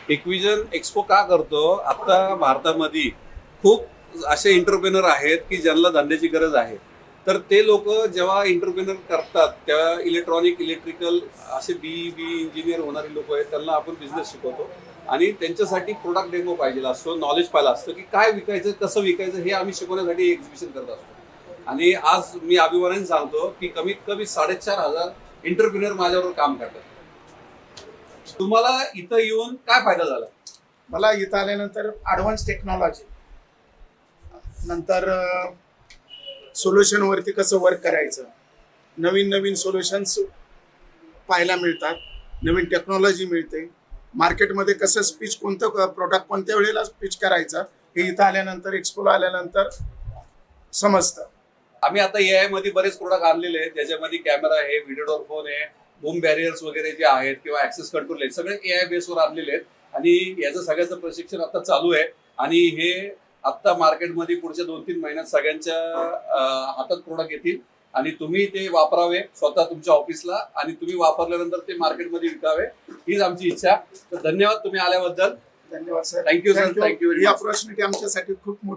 TechVision expo का करतो? आता भारतामध्ये खूप असे एंटरप्रेनर आहेत की ज्यांना धंद्याची गरज आहे. तर ते लोक जेव्हा एंटरप्रेनर करतात तेव्हा इलेक्ट्रिकल असे बी इंजिनियर होणारे लोक आहेत, त्यांना आपण बिझनेस शिकवतो आणि त्यांच्यासाठी प्रोडक्ट डेमो पाहिजे असतो, नॉलेज पाहिजे असतं की काय विकायचं, कसं विकायचं, हे आम्ही शिकवण्यासाठी एक्झिबिशन करत असतो. आणि आज मी अभिमानाने सांगतो की कमीत कमी 4,500 एंटरप्रेनर माझ्याबरोबर काम करतात. तुम्हाला इथं येऊन काय फायदा झाला? मला इथं आल्यानंतर ॲडव्हान्स टेक्नॉलॉजी, नंतर सोल्युशन वरती कसं वर्क करायचं, नवीन नवीन सोल्युशन्स पाहायला मिळतात, नवीन टेक्नॉलॉजी मिळते. मार्केटमध्ये कसं स्पीच, कोणतं प्रोडक्ट कोणत्या वेळेला स्पीच करायचं हे इथं आल्यानंतर, एक्सपोला आल्यानंतर समजतं. आम्ही आता AI मध्ये बरेच प्रोडक्ट आणलेले आहेत, ज्याच्यामध्ये कॅमेरा आहे, व्हिडिओ डोर फोन आहे, बूम बॅरियर्स वगैरे जे आहेत किंवा ऍक्सेस कंट्रोल आहेत, सगळे AI बेसवर आणलेले आहेत. आणि याचं सगळ्याचं प्रशिक्षण आता चालू आहे आणि हे आता मार्केटमध्ये पुढच्या 2-3 महिन्यात सगळ्यांच्या हातात प्रोडक्ट येतील आणि तुम्ही ते वापरावे स्वतः तुमच्या ऑफिसला आणि तुम्ही वापरल्यानंतर ते मार्केटमध्ये विकावे, हीच आमची इच्छा. तर धन्यवाद तुम्ही आल्याबद्दल. धन्यवाद सर. Thank you sir. थँक्यू. ही ऑपॉर्च्युनिटी आमच्यासाठी खूप मोठी